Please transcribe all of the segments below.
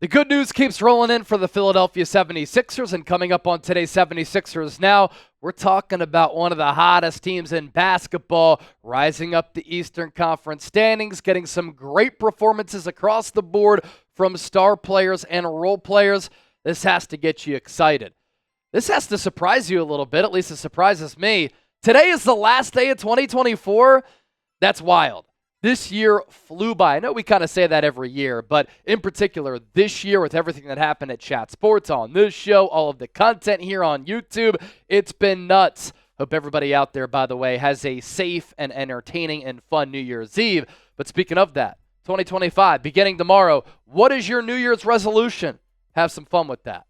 The good news keeps rolling in for the Philadelphia 76ers, and coming up on today's 76ers Now, we're talking about one of the hottest teams in basketball, rising up the Eastern Conference standings, getting some great performances across the board from star players and role players. This has to get you excited. This has to surprise you a little bit, at least it surprises me. Today is the last day of 2024. That's wild. This year flew by. I know we kind of say that every year, but in particular this year with everything that happened at Chat Sports, on this show, all of the content here on YouTube, it's been nuts. Hope everybody out there, by the way, has a safe and entertaining and fun New Year's Eve. But speaking of that, 2025, beginning tomorrow, what is your New Year's resolution? Have some fun with that.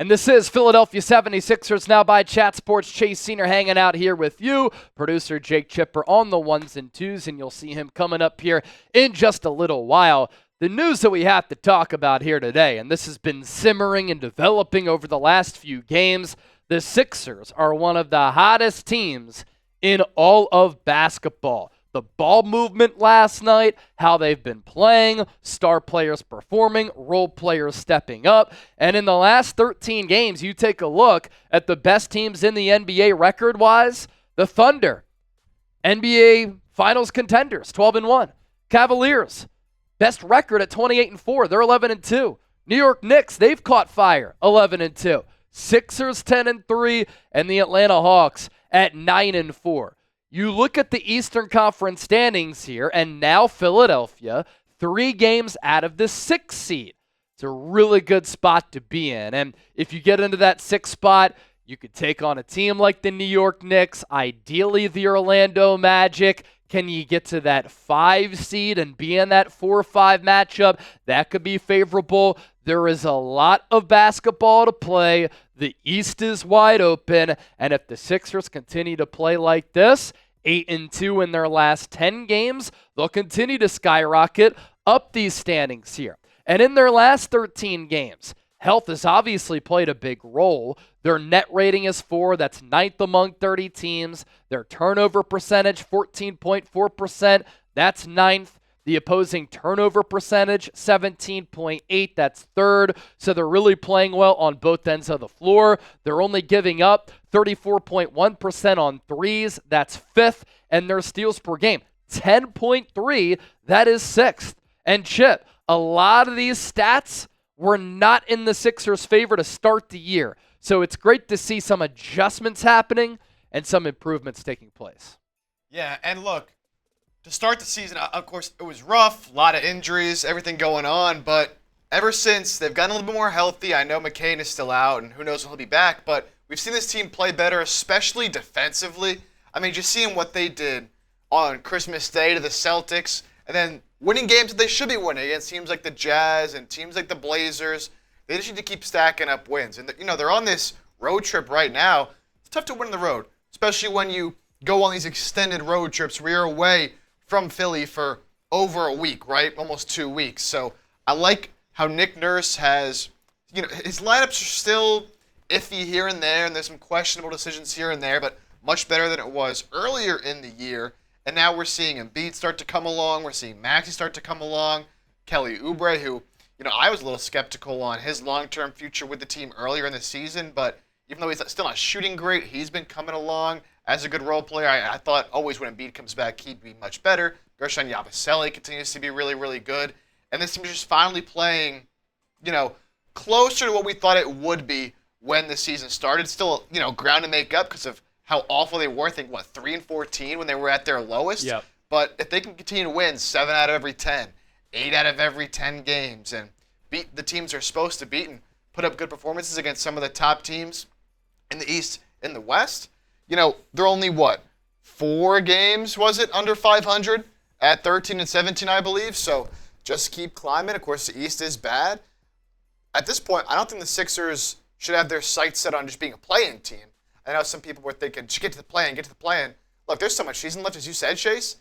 And this is Philadelphia 76ers Now by Chat Sports. Chase Senior hanging out here with you. Producer Jake Chipper on the ones and twos, and you'll see him coming up here in just a little while. The news that we have to talk about here today, and this has been simmering and developing over the last few games, the Sixers are one of the hottest teams in all of basketball. The ball movement last night, how they've been playing, star players performing, role players stepping up. And in the last 13 games, you take a look at the best teams in the NBA record-wise, the Thunder, NBA Finals contenders, 12-1. Cavaliers, best record at 28-4. They're 11-2. New York Knicks, they've caught fire, 11-2. Sixers, 10-3. And the Atlanta Hawks at 9-4. You look at the Eastern Conference standings here, and now Philadelphia, 3 games out of the 6th seed. It's a really good spot to be in. And if you get into that 6th spot, you could take on a team like the New York Knicks, ideally the Orlando Magic. Can you get to that 5 seed and be in that 4-5 matchup? That could be favorable. There is a lot of basketball to play. The East is wide open, and if the Sixers continue to play like this, 8-2 in their last 10 games, they'll continue to skyrocket up these standings here. And in their last 13 games, health has obviously played a big role. Their net rating is 4. That's 9th among 30 teams. Their turnover percentage, 14.4%. That's 9th. The opposing turnover percentage, 17.8. That's 3rd. So they're really playing well on both ends of the floor. They're only giving up 34.1% on threes. That's 5th. And their steals per game, 10.3. That is 6th. And Chip, a lot of these stats were not in the Sixers' favor to start the year. So it's great to see some adjustments happening and some improvements taking place. Yeah, and look, to start the season, of course, it was rough, a lot of injuries, everything going on, but ever since they've gotten a little bit more healthy, I know McCain is still out, and who knows when he'll be back, but we've seen this team play better, especially defensively. I mean, just seeing what they did on Christmas Day to the Celtics, and then winning games that they should be winning against teams like the Jazz and teams like the Blazers. They just need to keep stacking up wins. And, they're on this road trip right now. It's tough to win on the road, especially when you go on these extended road trips where you're away from Philly for over a week, right? Almost 2 weeks. So I like how Nick Nurse has, his lineups are still iffy here and there, and there's some questionable decisions here and there, but much better than it was earlier in the year. And now we're seeing Embiid start to come along. We're seeing Maxey start to come along. Kelly Oubre, who, I was a little skeptical on his long-term future with the team earlier in the season, but even though he's still not shooting great, he's been coming along as a good role player. I thought always when Embiid comes back, he'd be much better. Guershcon Yabusele continues to be really, really good. And this team is just finally playing, closer to what we thought it would be when the season started. Still, ground to make up because of how awful they were. I think, 3-14 when they were at their lowest? Yep. But if they can continue to win 7 out of every 10, 8 out of every 10 games, and beat the teams they're supposed to beat and put up good performances against some of the top teams in the East and the West, they're only, 4 games, was it, under 500 at 13-17, I believe. So just keep climbing. Of course, the East is bad. At this point, I don't think the Sixers should have their sights set on just being a play-in team. I know some people were thinking, just get to the play-in. Look, there's so much season left, as you said, Chase.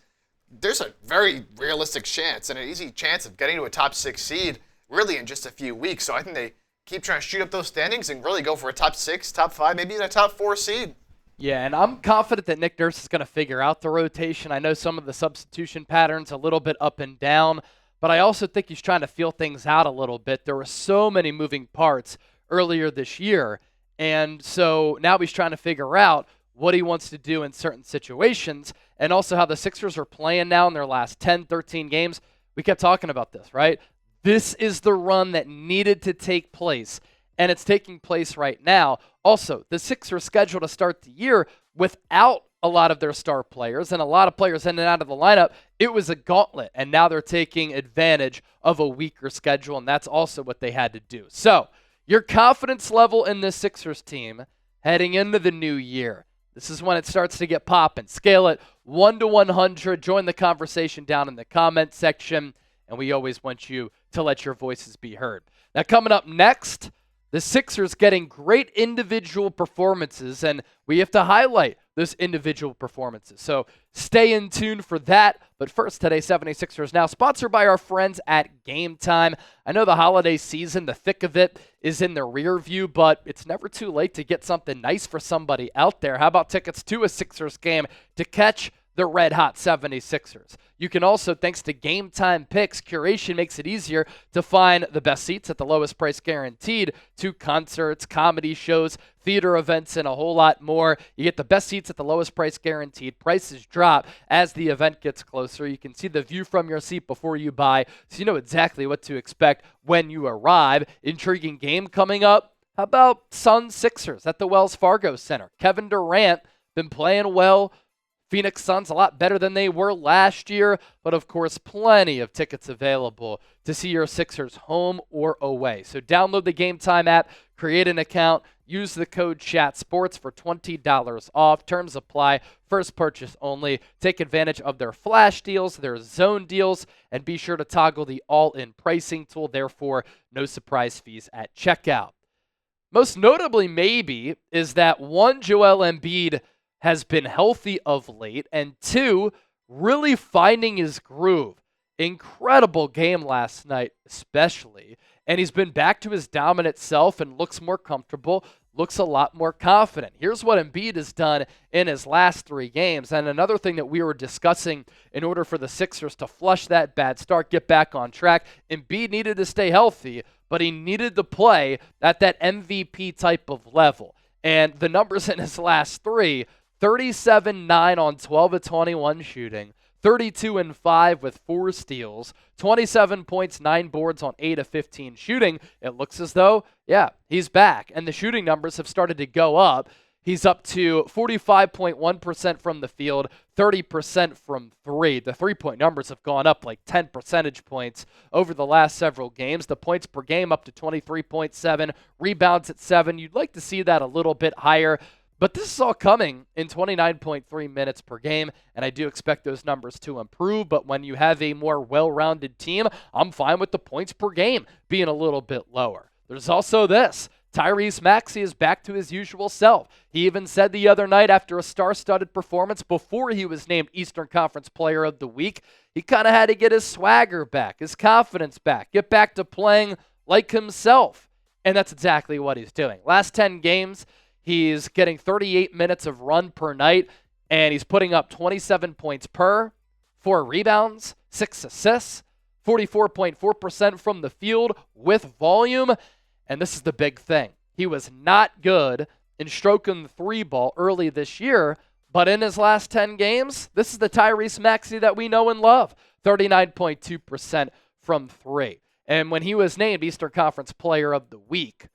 There's a very realistic chance and an easy chance of getting to a top 6 seed really in just a few weeks. So I think they keep trying to shoot up those standings and really go for a top 6, top 5, maybe even a top 4 seed. Yeah, and I'm confident that Nick Nurse is going to figure out the rotation. I know some of the substitution patterns a little bit up and down, but I also think he's trying to feel things out a little bit. There were so many moving parts earlier this year, and so now he's trying to figure out what he wants to do in certain situations, and also how the Sixers are playing now in their last 10, 13 games. We kept talking about this, right? This is the run that needed to take place, and it's taking place right now. Also, the Sixers scheduled to start the year without a lot of their star players and a lot of players in and out of the lineup. It was a gauntlet, and now they're taking advantage of a weaker schedule, and that's also what they had to do. So, your confidence level in this Sixers team heading into the new year. This is when it starts to get popping. Scale it 1 to 100. Join the conversation down in the comment section, and we always want you to let your voices be heard. Now, coming up next, the Sixers getting great individual performances, and we have to highlight those individual performances. So stay in tune for that. But first, today's 76ers Now, sponsored by our friends at Game Time. I know the holiday season, the thick of it, is in the rear view, but it's never too late to get something nice for somebody out there. How about tickets to a Sixers game to catch the red-hot 76ers? You can also, thanks to Game Time Picks, curation makes it easier to find the best seats at the lowest price guaranteed to concerts, comedy shows, theater events, and a whole lot more. You get the best seats at the lowest price guaranteed. Prices drop as the event gets closer. You can see the view from your seat before you buy, so you know exactly what to expect when you arrive. Intriguing game coming up. How about Suns Sixers at the Wells Fargo Center? Kevin Durant been playing well. Phoenix Suns a lot better than they were last year, but of course plenty of tickets available to see your Sixers home or away. So download the Game Time app, create an account, use the code CHATSPORTS for $20 off. Terms apply, first purchase only. Take advantage of their flash deals, their zone deals, and be sure to toggle the all-in pricing tool. Therefore, no surprise fees at checkout. Most notably maybe is that one, Joel Embiid has been healthy of late, and two, really finding his groove. Incredible game last night, especially, and he's been back to his dominant self and looks more comfortable, looks a lot more confident. Here's what Embiid has done in his last 3 games, and another thing that we were discussing in order for the Sixers to flush that bad start, get back on track. Embiid needed to stay healthy, but he needed to play at that MVP type of level, and the numbers in his last 3, 37-9 on 12 of 21 shooting, 32-5 with 4 steals, 27 points, 9 boards on 8 of 15 shooting. It looks as though, yeah, he's back, and the shooting numbers have started to go up. He's up to 45.1% from the field, 30% from 3. The three-point numbers have gone up like 10 percentage points over the last several games. The points per game up to 23.7, rebounds at 7. You'd like to see that a little bit higher. But this is all coming in 29.3 minutes per game, and I do expect those numbers to improve. But when you have a more well-rounded team, I'm fine with the points per game being a little bit lower. There's also this. Tyrese Maxey is back to his usual self. He even said the other night after a star-studded performance before he was named Eastern Conference Player of the Week, he kind of had to get his swagger back, his confidence back, get back to playing like himself. And that's exactly what he's doing. Last 10 games, he's getting 38 minutes of run per night, and he's putting up 27 points per, 4 rebounds, 6 assists, 44.4% from the field with volume. And this is the big thing. He was not good in stroking the 3 ball early this year, but in his last 10 games, this is the Tyrese Maxey that we know and love, 39.2% from 3. And when he was named Eastern Conference Player of the Week,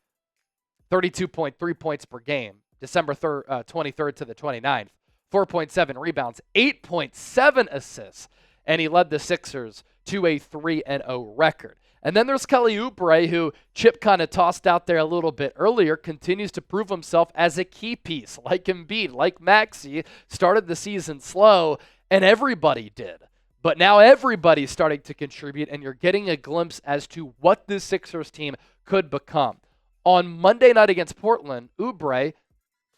32.3 points per game, December 23rd to the 29th, 4.7 rebounds, 8.7 assists, and he led the Sixers to a 3-0 record. And then there's Kelly Oubre, who Chip kind of tossed out there a little bit earlier, continues to prove himself as a key piece, like Embiid, like Maxey, started the season slow, and everybody did. But now everybody's starting to contribute, and you're getting a glimpse as to what this Sixers team could become. On Monday night against Portland, Oubre,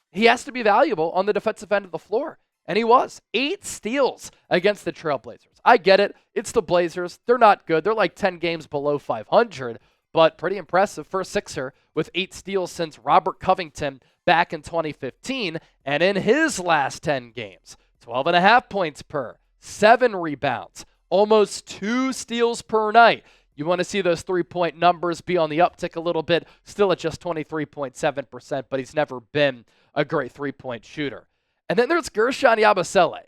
he has to be valuable on the defensive end of the floor. And he was. 8 steals against the Trailblazers. I get it. It's the Blazers. They're not good. They're like 10 games below 500, but pretty impressive for a Sixer with 8 steals since Robert Covington back in 2015. And in his last 10 games, 12.5 points per, 7 rebounds, almost 2 steals per night. You want to see those 3-point numbers be on the uptick a little bit, still at just 23.7%, but he's never been a great 3-point shooter. And then there's Guershcon Yabusele.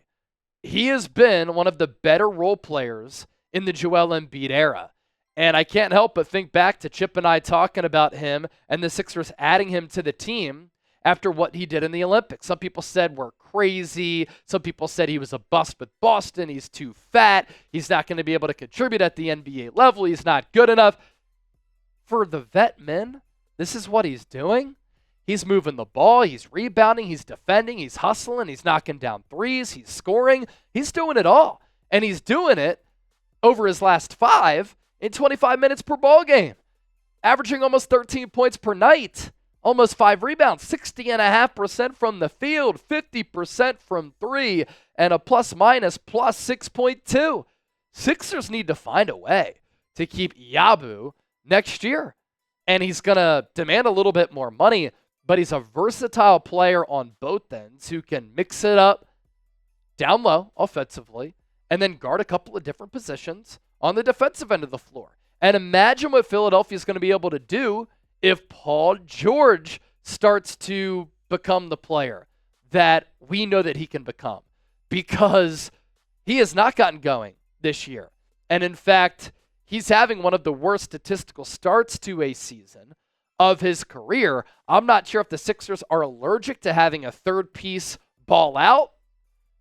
He has been one of the better role players in the Joel Embiid era. And I can't help but think back to Chip and I talking about him and the Sixers adding him to the team after what he did in the Olympics. Some people said we're crazy. Some people said he was a bust with Boston. He's too fat. He's not going to be able to contribute at the NBA level. He's not good enough. For the vet men, this is what he's doing. He's moving the ball. He's rebounding. He's defending. He's hustling. He's knocking down threes. He's scoring. He's doing it all. And he's doing it over his last 5 in 25 minutes per ball game, averaging almost 13 points per night, almost 5 rebounds, 60.5% from the field, 50% from 3, and a plus 6.2. Sixers need to find a way to keep Yabu next year. And he's going to demand a little bit more money, but he's a versatile player on both ends who can mix it up down low offensively and then guard a couple of different positions on the defensive end of the floor. And imagine what Philadelphia is going to be able to do if Paul George starts to become the player that we know that he can become, because he has not gotten going this year. And in fact, he's having one of the worst statistical starts to a season of his career. I'm not sure if the Sixers are allergic to having a third piece ball out,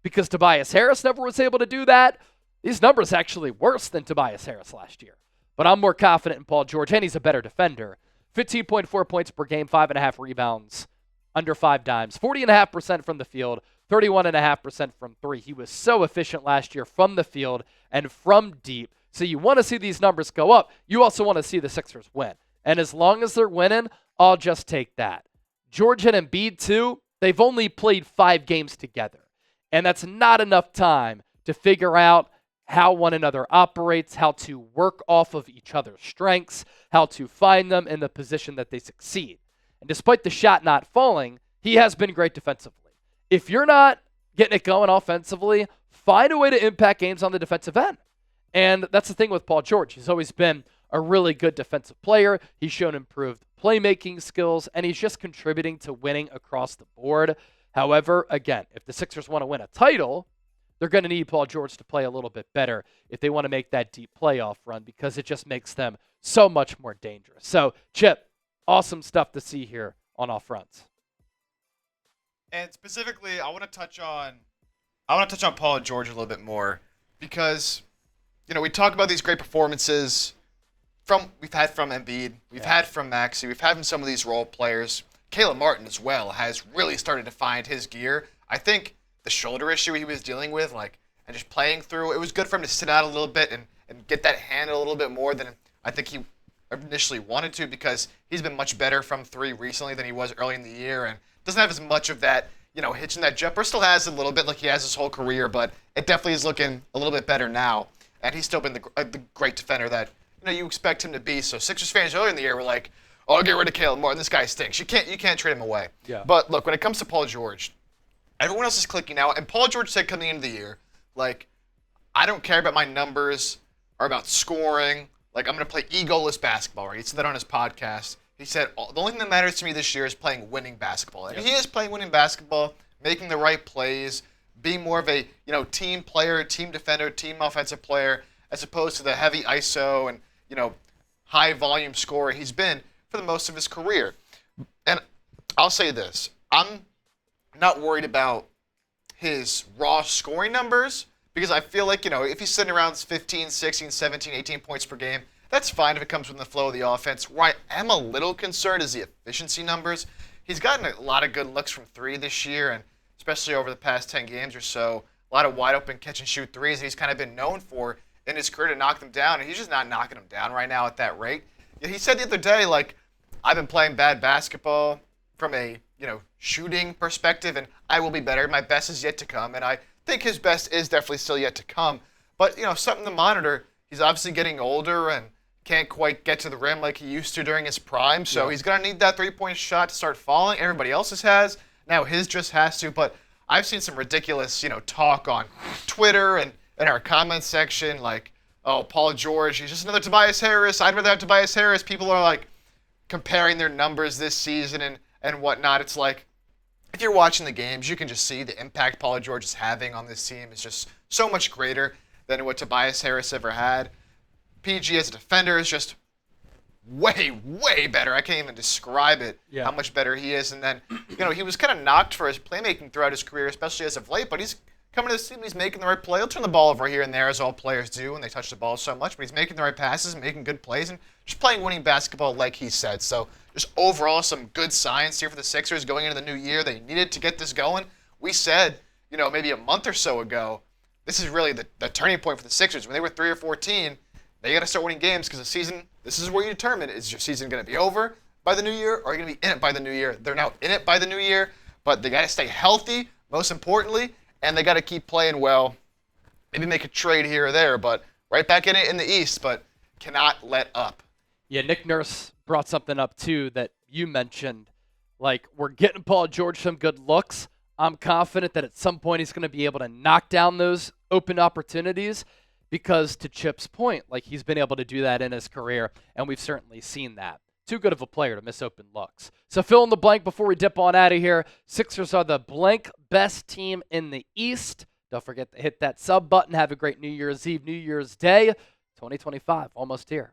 because Tobias Harris never was able to do that. These numbers actually worse than Tobias Harris last year. But I'm more confident in Paul George, and he's a better defender. 15.4 points per game, 5.5 rebounds, under 5 dimes, 40.5% from the field, 31.5% from 3. He was so efficient last year from the field and from deep. So you want to see these numbers go up. You also want to see the Sixers win. And as long as they're winning, I'll just take that. George and Embiid, too, they've only played 5 games together. And that's not enough time to figure out how one another operates, how to work off of each other's strengths, how to find them in the position that they succeed. And despite the shot not falling, he has been great defensively. If you're not getting it going offensively, find a way to impact games on the defensive end. And that's the thing with Paul George. He's always been a really good defensive player. He's shown improved playmaking skills, and he's just contributing to winning across the board. However, again, if the Sixers want to win a title, they're going to need Paul George to play a little bit better if they want to make that deep playoff run, because it just makes them so much more dangerous. So, Chip, awesome stuff to see here on all fronts. And specifically, I want to touch on Paul George a little bit more, because we talk about these great performances we've had from Embiid, we've had from Maxey, we've had from some of these role players. Caleb Martin as well has really started to find his gear. I think the shoulder issue he was dealing with, and just playing through, it was good for him to sit out a little bit and get that handle a little bit more than I think he initially wanted to, because he's been much better from 3 recently than he was early in the year, and doesn't have as much of that, hitching that jumper. Still has a little bit like he has his whole career, but it definitely is looking a little bit better now. And he's still been the great defender that you expect him to be. So Sixers fans earlier in the year were like, "Oh, get rid of Caleb Martin. This guy stinks. You can't trade him away." Yeah. But look, when it comes to Paul George, everyone else is clicking out. And Paul George said coming into the year, I don't care about my numbers or about scoring. I'm going to play egoless basketball. Right? He said that on his podcast. He said, the only thing that matters to me this year is playing winning basketball. And he is playing winning basketball, making the right plays, being more of a team player, team defender, team offensive player, as opposed to the heavy ISO and high volume scorer he's been for the most of his career. And I'll say this, I'm not worried about his raw scoring numbers, because I feel like, if he's sitting around 15, 16, 17, 18 points per game, that's fine if it comes from the flow of the offense. Where I am a little concerned is the efficiency numbers. He's gotten a lot of good looks from 3 this year, and especially over the past 10 games or so, a lot of wide open catch and shoot threes that he's kind of been known for in his career to knock them down, and he's just not knocking them down right now at that rate. He said the other day, I've been playing bad basketball from a shooting perspective, and I will be better. My best is yet to come, and I think his best is definitely still yet to come. But something to monitor. He's obviously getting older and can't quite get to the rim like he used to during his prime. So he's going to need that three-point shot to start falling. Everybody else's has. Now his just has to. But I've seen some ridiculous, talk on Twitter and in our comments section, like, oh, Paul George, he's just another Tobias Harris. I'd rather have Tobias Harris. People are like comparing their numbers this season and whatnot. It's like, if you're watching the games, you can just see the impact Paul George is having on this team is just so much greater than what Tobias Harris ever had. PG as a defender is just way, way better. I can't even describe it, how much better he is. And then, he was kind of knocked for his playmaking throughout his career, especially as of late, but he's coming to this team, he's making the right play. He'll turn the ball over here and there, as all players do when they touch the ball so much, but he's making the right passes and making good plays and just playing winning basketball like he said. So just overall some good signs here for the Sixers going into the new year. They needed to get this going. We said, maybe a month or so ago, this is really the turning point for the Sixers. When they were 3 or 14, they got to start winning games because the season, this is where you determine, is your season going to be over by the new year or are you going to be in it by the new year? They're now in it by the new year, but they got to stay healthy, most importantly, and they got to keep playing well. Maybe make a trade here or there, but right back in it in the East, but cannot let up. Yeah, Nick Nurse brought something up, too, that you mentioned. Like, we're getting Paul George some good looks. I'm confident that at some point he's going to be able to knock down those open opportunities because, to Chip's point, like, he's been able to do that in his career, and we've certainly seen that. Too good of a player to miss open looks. So fill in the blank before we dip on out of here. Sixers are the blank best team in the East. Don't forget to hit that sub button. Have a great New Year's Eve, New Year's Day. 2025, almost here.